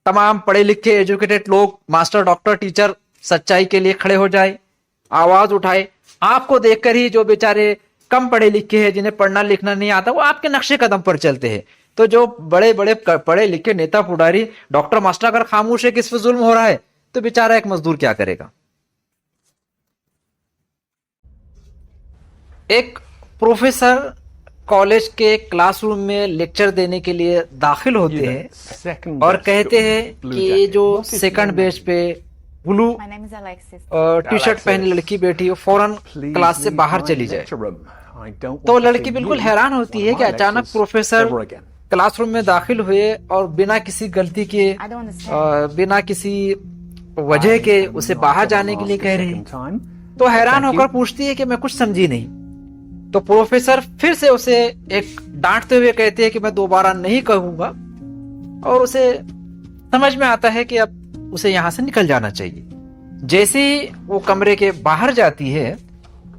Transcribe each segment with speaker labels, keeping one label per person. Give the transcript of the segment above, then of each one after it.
Speaker 1: तमाम पढ़े लिखे एजुकेटेड लोग, मास्टर, डॉक्टर, टीचर सच्चाई के लिए खड़े हो जाए, आवाज उठाए। आपको देखकर ही जो बेचारे कम पढ़े लिखे हैं, जिन्हें पढ़ना लिखना नहीं आता, वो आपके नक्शे कदम पर चलते हैं। तो जो बड़े बड़े पढ़े लिखे नेता पुडारी, डॉक्टर मास्टर अगर खामोश है कि इस पर जुल्म हो रहा है, तो बेचारा एक मजदूर क्या करेगा। एक प्रोफेसर कॉलेज के क्लासरूम में लेक्चर देने के लिए दाखिल होते हैं और कहते हैं कि जो सेकंड बेंच पे ब्लू टी शर्ट पहनी लड़की बैठी है, फौरन क्लास से बाहर चली जाए। तो लड़की बिल्कुल हैरान होती है कि अचानक प्रोफेसर क्लासरूम में दाखिल हुए और बिना किसी गलती के, बिना किसी वजह के उसे बाहर जाने के लिए कह रहे हैं। तो हैरान होकर पूछती है कि मैं कुछ समझी नहीं। तो प्रोफेसर फिर से उसे एक डांटते हुए कहते हैं कि मैं दोबारा नहीं कहूंगा, और उसे समझ में आता है कि अब उसे यहां से निकल जाना चाहिए। जैसे ही वो कमरे के बाहर जाती है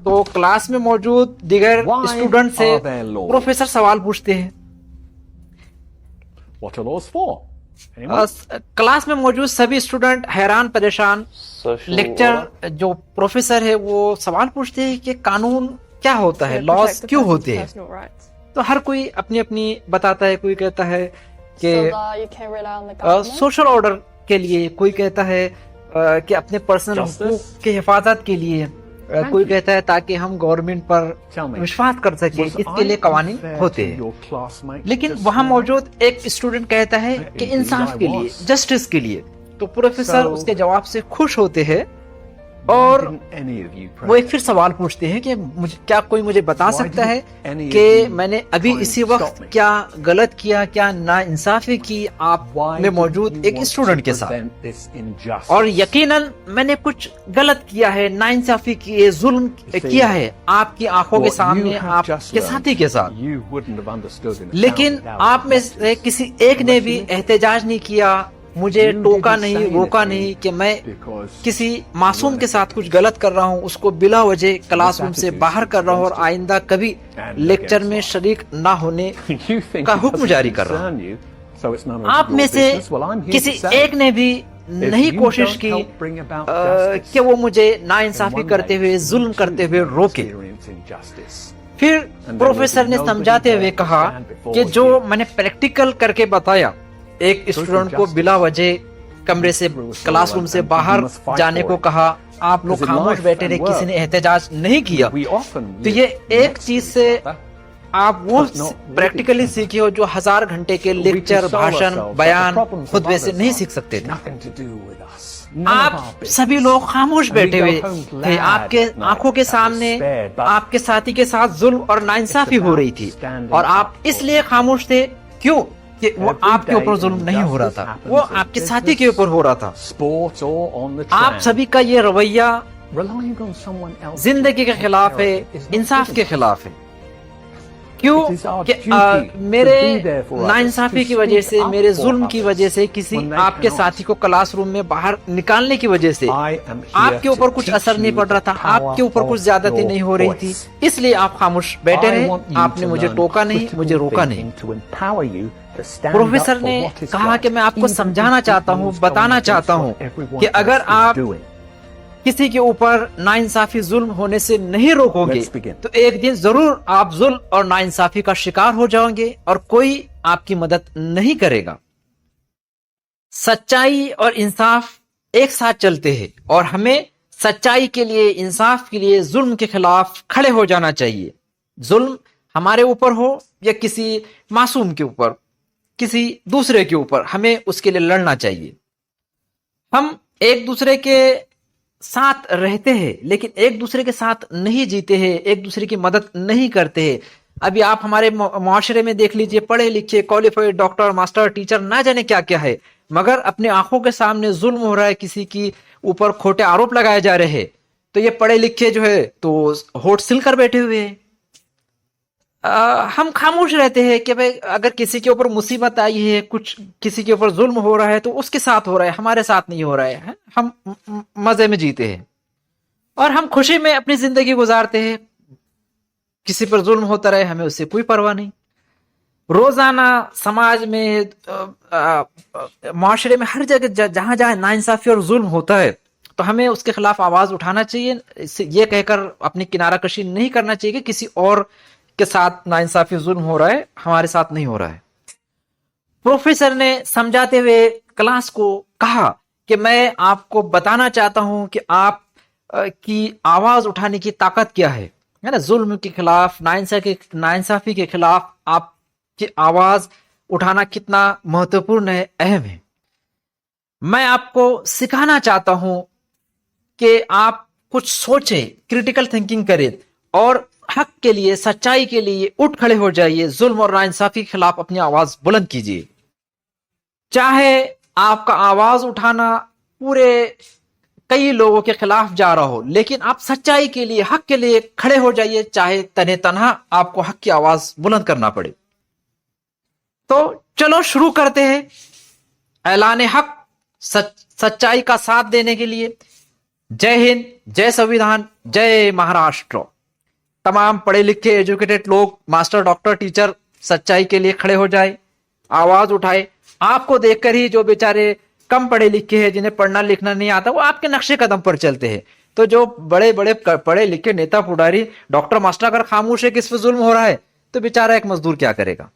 Speaker 1: तो क्लास में मौजूद दिगर स्टूडेंट से प्रोफेसर सवाल पूछते हैं। क्लास में मौजूद सभी स्टूडेंट हैरान परेशान, लेक्चर जो प्रोफेसर है वो सवाल पूछते हैं कि कानून क्या होता है, लॉज क्यों होते हैं। तो हर कोई अपनी अपनी बताता है। कोई कहता है कि सोशल ऑर्डर के लिए, कोई कहता है कि अपने पर्सनल हुकूक की हिफाजत के लिए, कोई कहता है ताकि हम गवर्नमेंट पर विश्वास कर सके, इसके लिए कवानीन होते हैं। लेकिन वहां मौजूद एक स्टूडेंट कहता है कि इंसाफ के लिए, जस्टिस के लिए। तो प्रोफेसर उसके जवाब से खुश होते हैं और वो एक फिर सवाल पूछते हैं कि क्या कोई मुझे बता सकता है कि मैंने अभी इसी वक्त क्या गलत किया, क्या नाइंसाफी की आप में मौजूद एक स्टूडेंट के साथ, और यकीनन मैंने कुछ गलत किया है, नाइंसाफी की है, जुल्म किया है आपकी आंखों के सामने, आपके साथी के साथ। लेकिन आप में से किसी एक ने भी एहतजाज नहीं किया, मुझे टोका नहीं, रोका नहीं कि मैं किसी मासूम के साथ कुछ गलत कर रहा हूं, उसको बिला वजह क्लासरूम से बाहर कर रहा हूं और आइंदा कभी लेक्चर में शरीक ना होने का हुक्म जारी कर रहा हूं। आप में से किसी एक ने भी नहीं कोशिश की कि वो मुझे नाइंसाफी करते हुए, जुल्म करते हुए रोके। फिर प्रोफेसर ने समझाते हुए कहा कि जो मैंने प्रैक्टिकल करके बताया, एक स्टूडेंट को बिला वजह कमरे से, क्लासरूम से बाहर जाने को कहा, आप लोग खामोश बैठे रहे, किसी ने एहतजाज नहीं किया। तो ये एक चीज से आप वो प्रैक्टिकली सीखे हो जो 1000 घंटे के लेक्चर, भाषण, बयान, खुतबे से नहीं सीख सकते थे। आप सभी लोग खामोश बैठे हुए थे, आपके आंखों के सामने आपके साथी के साथ जुल्म और नाइंसाफी हो रही थी, और आप इसलिए खामोश थे क्यों कि वो आपके ऊपर जुल्म नहीं हो रहा था, वो आपके साथी के ऊपर हो रहा था। आप सभी का ये रवैया जिंदगी के खिलाफ है, इंसाफ के खिलाफ है। क्यों कि मेरे नाइंसाफी की वजह से, मेरे जुल्म की वजह से, किसी आपके साथी को क्लासरूम में बाहर निकालने की वजह से आपके ऊपर कुछ असर नहीं पड़ रहा था, आपके ऊपर कुछ ज्यादती नहीं हो रही थी, इसलिए आप खामोश बैठे रहे, आपने मुझे टोका नहीं, मुझे रोका नहीं। प्रोफेसर ने कहा कि मैं आपको समझाना चाहता हूँ, बताना चाहता हूँ कि अगर आप किसी के ऊपर नाइंसाफी, जुल्म होने से नहीं रोकोगे तो एक दिन जरूर आप जुल्म और नाइंसाफी का शिकार हो जाओगे और कोई आपकी मदद नहीं करेगा। सच्चाई और इंसाफ एक साथ चलते हैं और हमें सच्चाई के लिए, इंसाफ के लिए जुल्म के खिलाफ खड़े हो जाना चाहिए। जुल्म हमारे ऊपर हो या किसी मासूम के ऊपर, किसी दूसरे के ऊपर, हमें उसके लिए लड़ना चाहिए। हम एक दूसरे के साथ रहते हैं लेकिन एक दूसरे के साथ नहीं जीते हैं, एक दूसरे की मदद नहीं करते हैं। अभी आप हमारे मुआशरे में देख लीजिए, पढ़े लिखे, क्वालिफाइड डॉक्टर, मास्टर, टीचर, ना जाने क्या क्या है, मगर अपने आंखों के सामने जुल्म हो रहा है, किसी की ऊपर खोटे आरोप लगाए जा रहे हैं, तो ये पढ़े लिखे जो है तो होठ सिल कर बैठे हुए हैं। हम खामोश रहते हैं कि भाई अगर किसी के ऊपर मुसीबत आई है, कुछ किसी के ऊपर जुल्म हो रहा है तो उसके साथ हो रहा है, हमारे साथ नहीं हो रहा है। हम मजे में जीते हैं और हम खुशी में अपनी जिंदगी गुजारते हैं, किसी पर जुल्म होता रहे हमें उससे कोई परवाह नहीं। روزانہ سماج میں معاشرے میں ہر جگہ جہاں جہاں ناانصافی اور ظلم ہوتا ہے تو ہمیں اس کے خلاف آواز اٹھانا چاہیے. یہ کہہ کر اپنی کنارہ کشی نہیں کرنا چاہیے کہ کسی اور کے ساتھ ناانصافی ظلم ہو رہا ہے، ہمارے ساتھ نہیں ہو رہا ہے. پروفیسر نے سمجھاتے ہوئے کلاس کو کہا کہ میں آپ کو بتانا چاہتا ہوں کہ آپ کی آواز اٹھانے کی طاقت کیا ہے نا. ظلم کے خلاف، ناانصافی کے خلاف آپ کی آواز اٹھانا کتنا مہتوپورن ہے، اہم ہے. میں آپ کو سکھانا چاہتا ہوں کہ آپ کچھ سوچیں، کریٹیکل تھنکنگ کریں اور حق کے لیے، سچائی کے لیے اٹھ کھڑے ہو جائیے. ظلم اور ناانصافی کے خلاف اپنی آواز بلند کیجیے. چاہے آپ کا آواز اٹھانا پورے کئی لوگوں کے خلاف جا رہا ہو، لیکن آپ سچائی کے لیے، حق کے لیے کھڑے ہو جائیے، چاہے تنہا آپ کو حق کی آواز بلند کرنا پڑے. تو چلو شروع کرتے ہیں اعلان حق، سچائی کا ساتھ دینے کے لیے. جے ہند، جے سنویدھان، جے مہاراشٹر. تمام پڑھے لکھے ایجوکیٹڈ لوگ، ماسٹر، ڈاکٹر، ٹیچر سچائی کے لیے کھڑے ہو جائے، آواز اٹھائے. آپ کو دیکھ کر ہی جو بیچارے کم پڑھے لکھے ہیں، جنہیں پڑھنا لکھنا نہیں آتا، وہ آپ کے نقشے قدم پر چلتے ہیں. تو جو بڑے بڑے پڑھے لکھے نیتا پڑھاری ڈاکٹر ماسٹر اگر خاموش ہے کہ اس پہ ظلم ہو رہا ہے، تو بیچارہ ایک مزدور کیا کرے گا.